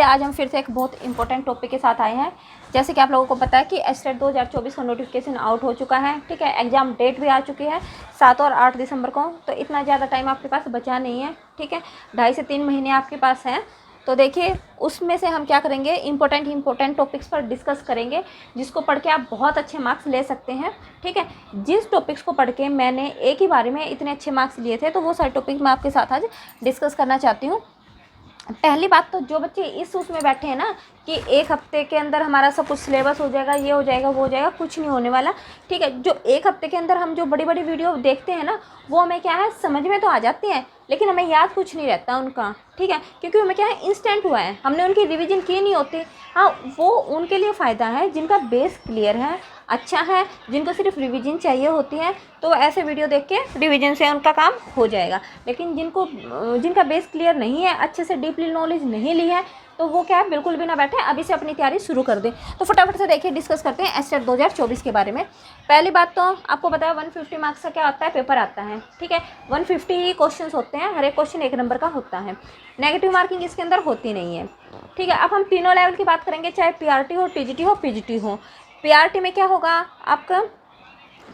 आज हम फिर से एक बहुत इंपॉर्टेंट टॉपिक के साथ आए हैं। जैसे कि आप लोगों को पता है कि एस्टेट 2024 का नोटिफिकेशन आउट हो चुका है, ठीक है। एग्ज़ाम डेट भी आ चुकी है 7 और 8 दिसंबर को। तो इतना ज़्यादा टाइम आपके पास बचा नहीं है, ठीक है। 2.5 से 3 महीने आपके पास हैं। तो देखिए उसमें से हम क्या करेंगे, इंपॉर्टेंट टॉपिक्स पर डिस्कस करेंगे, जिसको पढ़ के आप बहुत अच्छे मार्क्स ले सकते हैं, ठीक है। जिस टॉपिक्स को पढ़ के मैंने एक ही बारे में इतने अच्छे मार्क्स लिए थे, तो वो सारे टॉपिक मैं आपके साथ आज डिस्कस करना चाहती हूँ। पहली बात तो जो बच्चे इस उसमें बैठे हैं ना कि एक हफ्ते के अंदर हमारा सब कुछ सिलेबस हो जाएगा, ये हो जाएगा, वो हो जाएगा, कुछ नहीं होने वाला, ठीक है। जो एक हफ्ते के अंदर हम जो बड़ी बड़ी वीडियो देखते हैं ना, वो हमें क्या है समझ में तो आ जाती हैं, लेकिन हमें याद कुछ नहीं रहता उनका, ठीक है। क्योंकि हमें क्या है इंस्टेंट हुआ है, हमने उनकी रिवीजन की नहीं होती। हाँ, वो उनके लिए फ़ायदा है जिनका बेस क्लियर है, अच्छा है, जिनको सिर्फ रिवीजन चाहिए होती है, तो ऐसे वीडियो देख के रिवीजन से उनका काम हो जाएगा। लेकिन जिनका बेस क्लियर नहीं है, अच्छे से डीपली नॉलेज नहीं ली है, तो वो क्या है बिल्कुल भी ना बैठे, अभी से अपनी तैयारी शुरू कर दें। तो फटाफट से देखिए डिस्कस करते हैं एस्टेट 2024 के बारे में। पहली बात तो आपको पता है 150 मार्क्स का क्या आता है, पेपर आता है, ठीक है। 150 ही क्वेश्चन होते हैं, हर एक क्वेश्चन 1 नंबर का होता है। नेगेटिव मार्किंग इसके अंदर होती नहीं है, ठीक है। अब हम तीनों लेवल की बात करेंगे, चाहे पीआरटी हो, टीजीटी हो, पीजीटी हो। पीआरटी में क्या होगा, आपका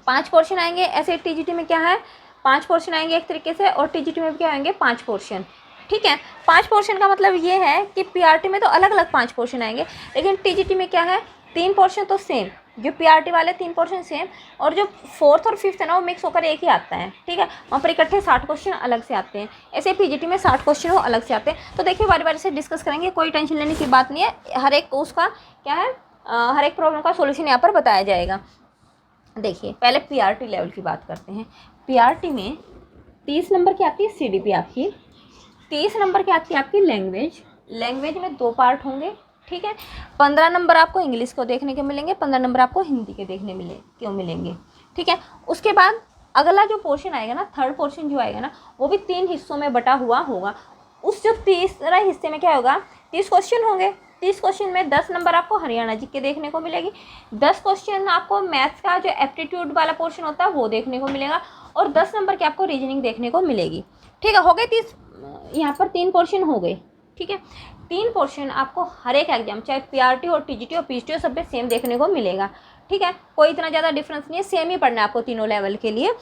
5 पोर्शन आएंगे, ऐसे टीजीटी में क्या है 5 पोर्शन आएंगे एक तरीके से, और टीजीटी में क्या आएंगे 5 पोर्शन, ठीक है। 5 पोर्शन का मतलब ये है कि पीआरटी में तो अलग अलग 5 पोर्शन आएंगे, लेकिन टीजीटी में क्या है 3 पोर्शन तो सेम, जो पीआरटी वाले 3 पोर्शन सेम, और जो 4th और 5th है ना वो मिक्स होकर एक ही आता है, ठीक है। वहाँ पर इकट्ठे 60 क्वेश्चन अलग से आते हैं, ऐसे पीजीटी में 60 क्वेश्चन वो अलग से आते हैं। तो देखिए बारी बारी से डिस्कस करेंगे, कोई टेंशन लेने की बात नहीं है, हर एक उसका क्या है हर एक प्रॉब्लम का सोल्यूशन यहाँ पर बताया जाएगा। देखिए पहले पीआरटी लेवल की बात करते हैं। पीआरटी में 30 नंबर की आती है सीडीपी आपकी, 30 नंबर की आती है आपकी लैंग्वेज में 2 पार्ट होंगे, ठीक है। 15 नंबर आपको इंग्लिश को देखने के मिलेंगे, 15 नंबर आपको हिंदी के देखने मिलेंगे, ठीक है। उसके बाद अगला जो पोर्शन आएगा ना, थर्ड पोर्शन जो आएगा ना, वो भी 3 हिस्सों में बटा हुआ होगा। उस जो तीसरा हिस्से में क्या होगा 30 क्वेश्चन होंगे। 30 क्वेश्चन में 10 नंबर आपको हरियाणा जी के देखने को मिलेगी, 10 क्वेश्चन आपको मैथ्स का जो एप्टीट्यूड वाला पोर्शन होता है वो देखने को मिलेगा, और 10 नंबर की आपको रीजनिंग देखने को मिलेगी, ठीक है। हो गए 30, यहाँ पर 3 पोर्शन हो गए, ठीक है। 3 पोर्शन आपको हर एक एग्जाम, चाहे पीआरटी हो, टीजीटी हो, पीजीटी हो, सब में सेम देखने को मिलेगा, ठीक है। कोई इतना ज़्यादा डिफरेंस नहीं है, सेम ही पढ़ना है आपको तीनों लेवल के लिए,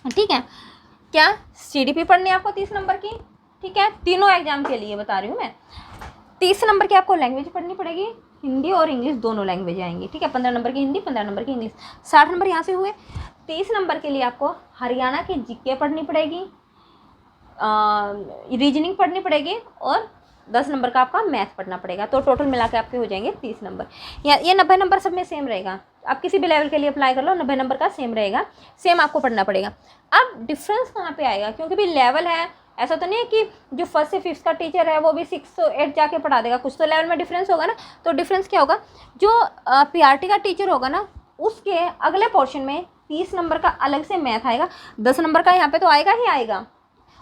ठीक है। क्या सीडीपी पढ़नी है आपको 30 नंबर की, ठीक है, तीनों एग्जाम के लिए बता रही हूँ मैं। 30 नंबर की आपको लैंग्वेज पढ़नी पड़ेगी, हिंदी और इंग्लिश दोनों लैंग्वेज आएंगी, ठीक है। 15 नंबर की हिंदी, 15 नंबर की इंग्लिश, 60 नंबर यहाँ से हुए। 30 नंबर के लिए आपको हरियाणा की जीके पढ़नी पड़ेगी, रीजनिंग पढ़नी पड़ेगी, और 10 नंबर का आपका मैथ पढ़ना पड़ेगा। तो टोटल मिला के आपके हो जाएंगे 30 नंबर। ये 90 नंबर सब में सेम रहेगा, आप किसी भी लेवल के लिए अप्लाई कर लो, 90 नंबर का सेम रहेगा, सेम आपको पढ़ना पड़ेगा। अब डिफरेंस कहाँ पे आएगा, क्योंकि भी लेवल है, ऐसा तो नहीं है कि जो 1st से 5th का टीचर है वो भी 6 से 8 जाके पढ़ा देगा, कुछ तो लेवल में डिफरेंस होगा ना। तो डिफरेंस क्या होगा, जो पीआरटी का टीचर होगा ना उसके अगले पोर्शन में 30 नंबर का अलग से मैथ आएगा, 10 नंबर का यहाँ पे तो आएगा ही आएगा,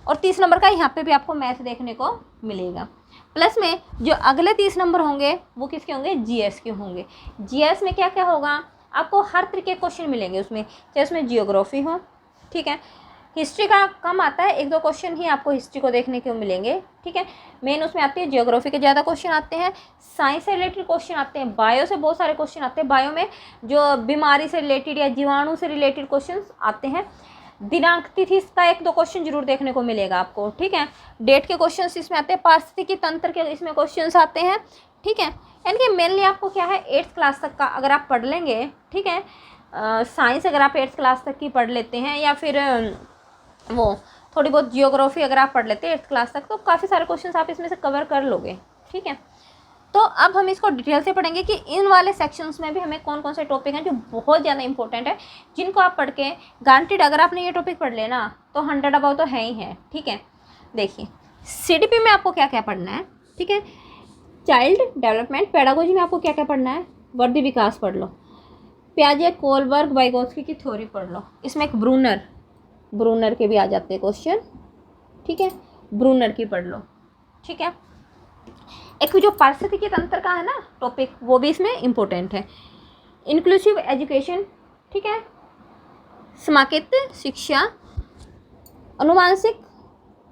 और 30 नंबर का यहाँ पे भी आपको मैथ देखने को मिलेगा। प्लस में जो अगले 30 नंबर होंगे वो किसके होंगे, जीएस के होंगे। जीएस में क्या क्या होगा, आपको हर तरह के क्वेश्चन मिलेंगे उसमें, चाहे उसमें जियोग्राफी हो, ठीक है। हिस्ट्री का कम आता है, 1-2 क्वेश्चन ही आपको हिस्ट्री को देखने को मिलेंगे, ठीक है। मेन उसमें आती है जियोग्राफी के ज़्यादा क्वेश्चन आते हैं, साइंस से रिलेटेड क्वेश्चन आते हैं, बायो से बहुत सारे क्वेश्चन आते हैं, बायो में जो बीमारी से रिलेटेड या जीवाणु से रिलेटेड क्वेश्चन आते हैं। दिनांक तिथि का 1-2 क्वेश्चन जरूर देखने को मिलेगा आपको, ठीक है। डेट के क्वेश्चन इसमें आते हैं, पारिस्थितिकी तंत्र के इसमें क्वेश्चन आते हैं, ठीक है। यानी कि मेनली आपको क्या है 8th क्लास तक का अगर आप पढ़ लेंगे, ठीक है, साइंस अगर आप 8th क्लास तक की पढ़ लेते हैं, या फिर वो थोड़ी बहुत जियोग्राफी अगर आप पढ़ लेते हैं 8th क्लास तक, तो काफ़ी सारे क्वेश्चन आप इसमें से कवर कर लोगे, ठीक है। तो अब हम इसको डिटेल से पढ़ेंगे कि इन वाले सेक्शंस में भी हमें कौन कौन से टॉपिक हैं जो बहुत ज़्यादा इंपॉर्टेंट है, जिनको आप पढ़ के गारंटीड अगर आपने ये टॉपिक पढ़ लेना तो 100 अबाउ तो है ही है, ठीक है। देखिए सीडीपी में आपको क्या क्या पढ़ना है, ठीक है। चाइल्ड डेवलपमेंट पेडागोजी में आपको क्या क्या पढ़ना है, वर्दी विकास पढ़ लो, पियाजे कोलबर्ग वाइगोत्स्की की थ्योरी पढ़ लो, इसमें एक ब्रूनर के भी आ जाते हैं क्वेश्चन, ठीक है, ब्रूनर की पढ़ लो, ठीक है। एक जो पारिस्थितिकी तंत्र का है ना टॉपिक, वो भी इसमें इम्पोर्टेंट है। इंक्लूसिव एजुकेशन, ठीक है, समाकित शिक्षा, अनुवांशिक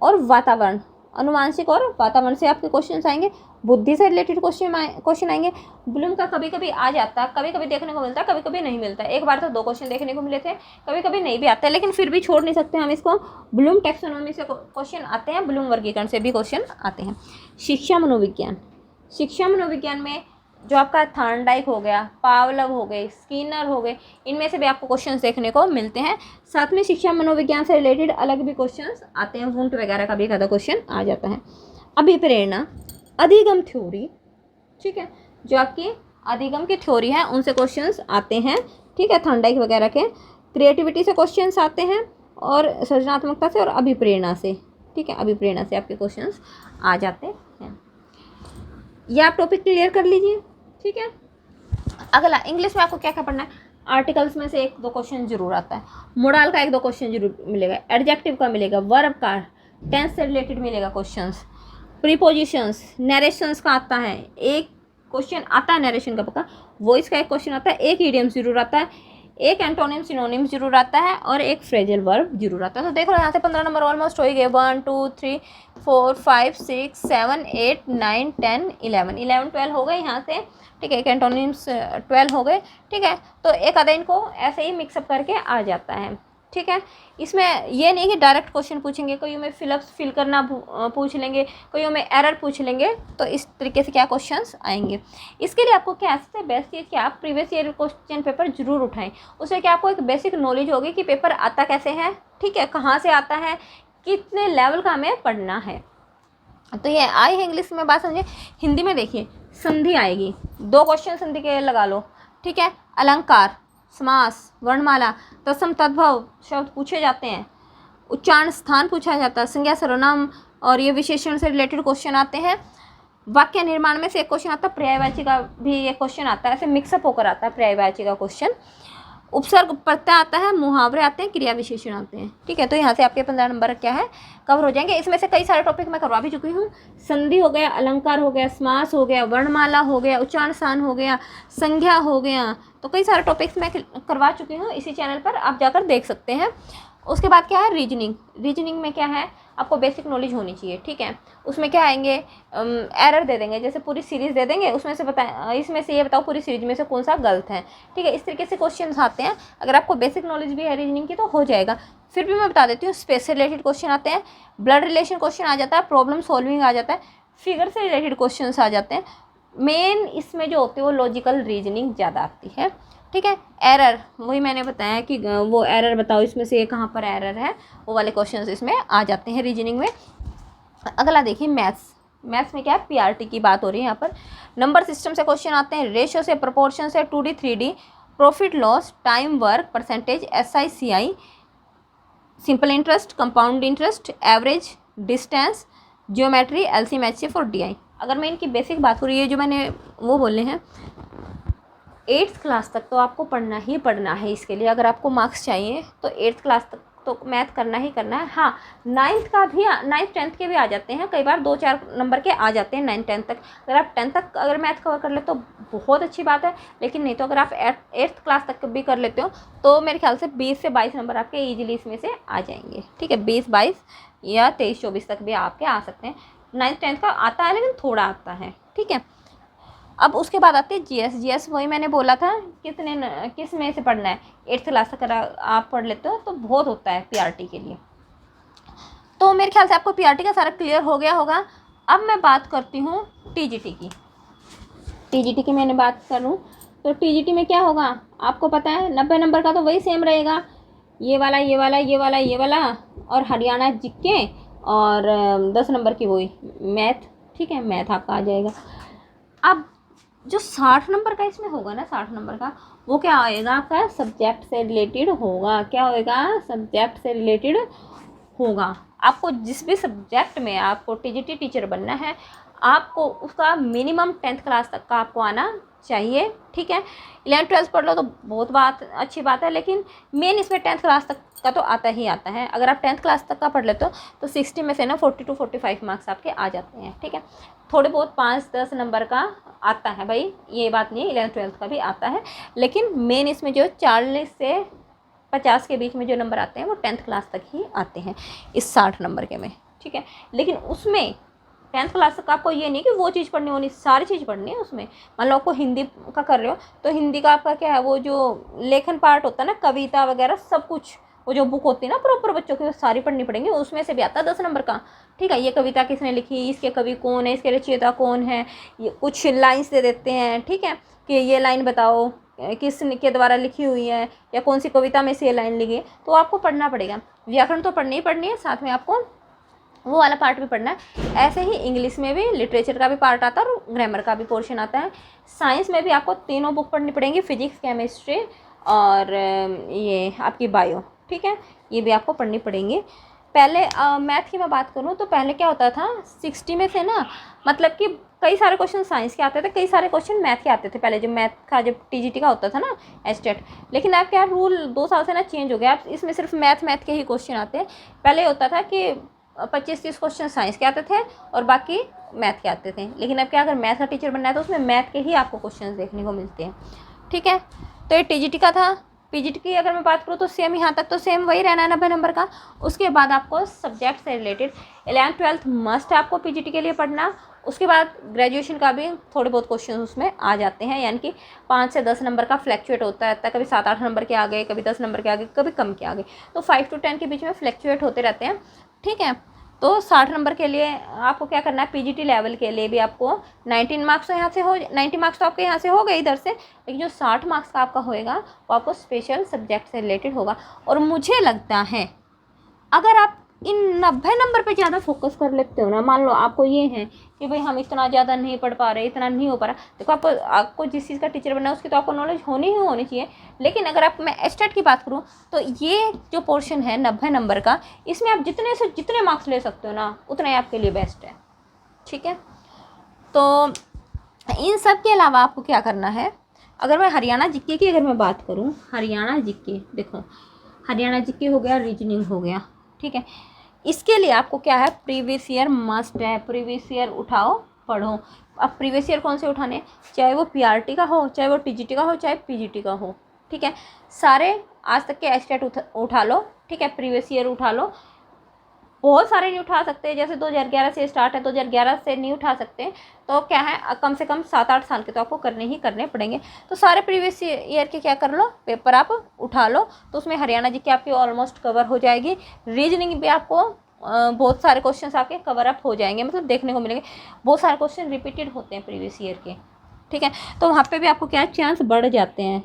और वातावरण अनुवांशिक और वातावरण से आपके क्वेश्चन आएंगे, बुद्धि से रिलेटेड क्वेश्चन आएंगे। ब्लूम का कभी कभी आ जाता है, कभी कभी देखने को मिलता है, कभी कभी नहीं मिलता। एक बार तो 2 क्वेश्चन देखने को मिले थे, कभी कभी नहीं भी आता है, लेकिन फिर भी छोड़ नहीं सकते हम इसको। ब्लूम टैक्सोनॉमी से क्वेश्चन आते हैं, ब्लूम वर्गीकरण से भी क्वेश्चन आते हैं। शिक्षा मनोविज्ञान, शिक्षा मनोविज्ञान में जो आपका थॉर्नडाइक हो गया, पावलव हो गए, स्किनर हो गए, इनमें से भी आपको क्वेश्चंस देखने को मिलते हैं। साथ में शिक्षा मनोविज्ञान से रिलेटेड अलग भी क्वेश्चंस आते हैं, वुंट वगैरह का भी एक आधा क्वेश्चन आ जाता है। अभिप्रेरणा, अधिगम थ्योरी, ठीक है, जो आपकी अधिगम की थ्योरी है उनसे क्वेश्चंस आते हैं, ठीक है, थॉर्नडाइक वगैरह के। क्रिएटिविटी से क्वेश्चंस आते हैं और सृजनात्मकता से और अभिप्रेरणा से, ठीक है, अभिप्रेरणा से आपके क्वेश्चंस आ जाते हैं। ये आप टॉपिक क्लियर कर लीजिए, ठीक है। अगला इंग्लिश में आपको क्या क्या पढ़ना है, आर्टिकल्स में से 1-2 क्वेश्चन जरूर आता है, मोडाल का 1-2 क्वेश्चन जरूर मिलेगा, एडजेक्टिव का मिलेगा, वर्ब का, टेंस से रिलेटेड मिलेगा क्वेश्चंस, प्रीपोजिशंस, नरेशंस का आता है, एक क्वेश्चन आता है नरेशन का पक्का, वॉइस का एक क्वेश्चन आता है, एक ईडियम जरूर आता है, एक एंटोनिम सिनोनिम जरूर आता है और एक फ्रेजल वर्ब जरूर आता है। तो देखो यहाँ से 15 नंबर ऑलमोस्ट हो ही गए, 1 2 3 4 5 6 7 8 9 10 11 12 हो गए यहाँ से, ठीक है, एक एंटोनिम्स 12 हो गए, ठीक है। तो एक आधा इनको ऐसे ही मिक्सअप करके आ जाता है, ठीक है। इसमें ये नहीं कि डायरेक्ट क्वेश्चन पूछेंगे, कोई में फिल करना पूछ लेंगे, कोई में एरर पूछ लेंगे, तो इस तरीके से क्या क्वेश्चंस आएंगे। इसके लिए आपको क्या सबसे बेस्ट चीज़ कि आप प्रीवियस ईयर क्वेश्चन पेपर जरूर उठाएं, उससे क्या आपको एक बेसिक नॉलेज होगी कि पेपर आता कैसे है, ठीक है, कहाँ से आता है, कितने लेवल का हमें पढ़ना है। तो ये आई है इंग्लिश में बात समझिए। हिंदी में देखिए संधि आएगी, 2 क्वेश्चन संधि के लगा लो, ठीक है, अलंकार, समास, वर्णमाला, तत्सम तद्भव शब्द पूछे जाते हैं, उच्चारण स्थान पूछा जाता है, संज्ञा सर्वनाम और ये विशेषण से रिलेटेड क्वेश्चन आते हैं। वाक्य निर्माण में से एक क्वेश्चन आता है, पर्यायवाची का भी एक क्वेश्चन आता है, ऐसे मिक्सअप होकर आता है पर्यायवाची का क्वेश्चन। उपसर्ग प्रत्यय आता है, मुहावरे आते हैं, क्रिया विशेषण आते हैं, ठीक है। तो यहाँ से आपके 15 नंबर क्या है कवर हो जाएंगे। इसमें से कई सारे टॉपिक मैं करवा भी चुकी हूँ, संधि हो गया, अलंकार हो गया, समास हो गया, वर्णमाला हो गया, उच्चारण स्थान हो गया, संज्ञा हो गया, तो कई सारे टॉपिक्स मैं करवा चुकी हूँ इसी चैनल पर, आप जाकर देख सकते हैं। उसके बाद क्या है रीजनिंग, रीजनिंग में क्या है आपको बेसिक नॉलेज होनी चाहिए, ठीक है। उसमें क्या आएंगे, एरर दे देंगे, जैसे पूरी सीरीज़ दे देंगे, उसमें से इसमें से ये बताओ पूरी सीरीज में से कौन सा गलत है, ठीक है, इस तरीके से क्वेश्चन आते हैं। अगर आपको बेसिक नॉलेज भी है रीजनिंग की तो हो जाएगा। फिर भी मैं बता देती हूँ, स्पेस से रिलेटेड क्वेश्चन आते हैं, ब्लड रिलेशन क्वेश्चन आ जाता है, प्रॉब्लम सॉल्विंग आ जाता है, फिगर से रिलेटेड क्वेश्चन आ जाते हैं। मेन इसमें जो होती है वो लॉजिकल रीजनिंग ज़्यादा आती है, ठीक है। एरर वही मैंने बताया कि वो एरर बताओ इसमें से ये कहाँ पर एरर है, वो वाले क्वेश्चंस इसमें आ जाते हैं रीजनिंग में। अगला देखिए मैथ्स, मैथ्स में क्या है पीआरटी की बात हो रही है यहाँ पर। नंबर सिस्टम से क्वेश्चन आते हैं, रेशियो से, प्रोपोर्शन से, 2D 3D, profit loss, time work, percentage, SI CI, simple interest, compound interest, average, distance, geometry, LCM HCF और DI। अगर मैं इनकी बेसिक बात हो रही है जो मैंने वो बोले हैं, 8th क्लास तक तो आपको पढ़ना ही पढ़ना है। इसके लिए अगर आपको मार्क्स चाहिए तो 8th क्लास तक तो मैथ करना ही करना है। हाँ 9th का भी, 9th 10th के भी आ जाते हैं, कई बार 2-4 नंबर के आ जाते हैं 9th 10th तक। अगर आप 10th तक अगर मैथ कवर कर ले तो बहुत अच्छी बात है, लेकिन नहीं तो अगर आप 8th क्लास तक भी कर लेते हो तो मेरे ख्याल से 20 से 22 नंबर आपके ईजिली इसमें से आ जाएंगे, ठीक है। 20-22 या 23-24 तक भी आपके आ सकते हैं। 9th 10th का आता है लेकिन थोड़ा आता है, ठीक है। अब उसके बाद आते हैं जीएस। जीएस वही मैंने बोला था किस में से पढ़ना है, 8th क्लास तक अगर आप पढ़ लेते हो तो बहुत होता है पीआरटी के लिए। तो मेरे ख्याल से आपको पीआरटी का सारा क्लियर हो गया होगा। अब मैं बात करती हूँ टीजीटी की। टीजीटी की मैंने बात करूँ तो टीजीटी में क्या होगा आपको पता है, 90 नंबर का तो वही सेम रहेगा, ये वाला ये वाला ये वाला ये वाला और हरियाणा जीके और 10 नंबर की वही मैथ, ठीक है, मैथ आपका आ जाएगा। अब जो 60 नंबर का इसमें होगा ना, 60 नंबर का वो क्या आएगा आपका सब्जेक्ट से रिलेटेड होगा। क्या होएगा, सब्जेक्ट से रिलेटेड होगा। आपको जिस भी सब्जेक्ट में आपको टीजीटी टीचर बनना है, आपको उसका मिनिमम 10th क्लास तक का आपको आना चाहिए, ठीक है। 11th 12th पढ़ लो तो बहुत अच्छी बात है, लेकिन मेन इसमें 10th क्लास तक का तो आता ही आता है। अगर आप 10th क्लास तक का पढ़ लेते हो तो 60 में से ना 40 to 45 मार्क्स आपके आ जाते हैं, ठीक है। थोड़े बहुत 5-10 नंबर का आता है भाई, ये बात नहीं है, 11th 12th का भी आता है, लेकिन मेन इसमें जो 40 से 50 के बीच में जो नंबर आते हैं वो 10th क्लास तक ही आते हैं इस 60 नंबर के में, ठीक है। लेकिन उसमें 10th क्लास तक आपको ये नहीं कि वो चीज़ पढ़नी होनी, सारी चीज़ पढ़नी है उसमें। मान लो आपको हिंदी का कर रहे हो तो हिंदी का आपका क्या है, वो जो लेखन पार्ट होता है ना, कविता वगैरह सब कुछ, वो जो बुक होती है ना प्रॉपर बच्चों की, वो सारी पढ़नी पड़ेंगी। उसमें से भी आता है 10 नंबर का, ठीक है। ये कविता किसने लिखी, इसके कवि कौन है, इसके रचयिता कौन है, ये कुछ लाइन्स दे देते हैं, ठीक है, कि ये लाइन बताओ किस के द्वारा लिखी हुई है, या कौन सी कविता में से ये लाइन लिखी है, तो आपको पढ़ना पड़ेगा। व्याकरण तो पढ़नी ही पढ़नी है, साथ में आपको वो वाला पार्ट भी पढ़ना है। ऐसे ही इंग्लिश में भी लिटरेचर का भी पार्ट आता है और ग्रामर का भी पोर्शन आता है। साइंस में भी आपको तीनों बुक पढ़नी पड़ेंगी, फिजिक्स, केमिस्ट्री और ये आपकी बायो, ठीक है, ये भी आपको पढ़नी पड़ेंगी। पहले मैथ की मैं बात करूँ तो पहले क्या होता था, 60 में से ना, मतलब कि कई सारे क्वेश्चन साइंस के आते थे, कई सारे क्वेश्चन मैथ के आते थे पहले, जब मैथ का जब टीजीटी का होता था ना एस्टेट। लेकिन अब क्या रूल 2 साल से ना चेंज हो गया, अब इसमें सिर्फ मैथ के ही क्वेश्चन आते हैं। पहले होता था कि 25-30 क्वेश्चन साइंस के आते थे और बाकी मैथ के आते थे। लेकिन अब क्या, अगर मैथ का टीचर बनना है तो उसमें मैथ के ही आपको क्वेश्चन देखने को मिलते हैं, ठीक है। तो ये टीजीटी का था। पीजीटी की अगर मैं बात करूँ तो सेम, यहाँ तक तो सेम वही रहना है 90 नंबर का। उसके बाद आपको सब्जेक्ट से रिलेटेड 11th 12th मस्ट आपको पीजीटी के लिए पढ़ना। उसके बाद ग्रेजुएशन का भी थोड़े बहुत क्वेश्चन उसमें आ जाते हैं, यानी कि 5 से 10 नंबर का फ्लैक्चुएट होता रहता है, कभी 7-8 नंबर के आ गए, कभी 10 नंबर के आ गए, कभी कम के आ गए, तो 5 to 10 के बीच में फ्लैक्चुएट होते रहते हैं, ठीक है। तो 60 नंबर के लिए आपको क्या करना है, पीजीटी लेवल के लिए भी आपको 19 मार्क्स तो यहाँ से हो, 90 मार्क्स तो आपके यहाँ से हो गए इधर से, लेकिन जो 60 मार्क्स का आपका होएगा वो आपको स्पेशल सब्जेक्ट से रिलेटेड होगा। और मुझे लगता है अगर आप इन 90 नंबर पे ज़्यादा फोकस कर लेते हो ना, मान लो आपको ये है कि भाई हम इतना ज़्यादा नहीं पढ़ पा रहे, इतना नहीं हो पा रहा, देखो आपको जिस चीज़ का टीचर बनना है उसकी तो आपको नॉलेज होनी ही होनी चाहिए। लेकिन अगर आप मैं एस्टेट की बात करूँ तो ये जो पोर्शन है 90 नंबर का, इसमें आप जितने से जितने मार्क्स ले सकते हो ना, उतने आपके लिए बेस्ट है, ठीक है। तो इन सब के अलावा आपको क्या करना है, अगर मैं हरियाणा जीके की अगर मैं बात करूँ, हरियाणा जीके, देखो हरियाणा जीके हो गया, रीजनिंग हो गया, ठीक है। इसके लिए आपको क्या है, प्रीवियस ईयर मस्ट है, प्रीवियस ईयर उठाओ पढ़ो। अब प्रीवियस ईयर कौन से उठाने, चाहे वो पीआरटी का हो, चाहे वो टीजीटी का हो, चाहे पीजीटी का हो, ठीक है। सारे आज तक के एस्टेट उठा लो, ठीक है, प्रीवियस ईयर उठा लो। बहुत सारे नहीं उठा सकते, जैसे 2011 से स्टार्ट है, 2011 से नहीं उठा सकते, तो क्या है कम से कम 7-8 साल के तो आपको करने ही करने पड़ेंगे। तो सारे प्रीवियस ईयर के क्या कर लो, पेपर आप उठा लो, तो उसमें हरियाणा जी की आपकी ऑलमोस्ट कवर हो जाएगी। रीजनिंग भी आपको बहुत सारे क्वेश्चन आपके कवर अप हो जाएंगे, मतलब देखने को मिलेंगे। बहुत सारे क्वेश्चन रिपीटेड होते हैं प्रीवियस ईयर के, ठीक है, तो वहाँ पर भी आपको क्या चांस बढ़ जाते हैं।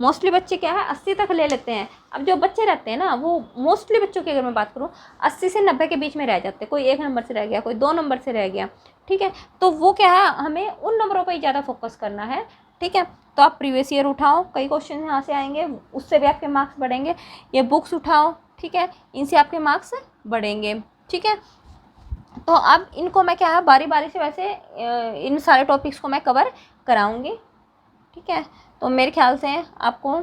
मोस्टली बच्चे क्या है 80 तक ले लेते हैं। अब जो बच्चे रहते हैं ना, वो मोस्टली बच्चों की अगर मैं बात करूँ 80 से 90 के बीच में रह जाते हैं। कोई 1 नंबर से रह गया, कोई 2 नंबर से रह गया, ठीक है। तो वो क्या है, हमें उन नंबरों पर ही ज़्यादा फोकस करना है, ठीक है। तो आप प्रीवियस ईयर उठाओ, कई क्वेश्चन यहाँ से आएंगे, उससे भी आपके मार्क्स बढ़ेंगे। ये बुक्स उठाओ, ठीक है, इनसे आपके मार्क्स बढ़ेंगे, ठीक है। तो अब इनको मैं क्या है बारी बारी से वैसे इन सारे टॉपिक्स को मैं कवर कराऊँगी, ठीक है। तो मेरे ख्याल से आपको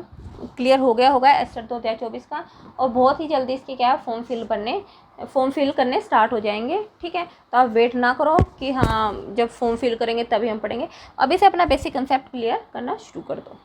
क्लियर हो गया होगा एस्टेट 2024 का, और बहुत ही जल्दी इसके क्या है फॉर्म फिल करने स्टार्ट हो जाएंगे, ठीक है। तो आप वेट ना करो कि हाँ जब फॉर्म फिल करेंगे तभी हम पढ़ेंगे, अभी से अपना बेसिक कंसेप्ट क्लियर करना शुरू कर दो।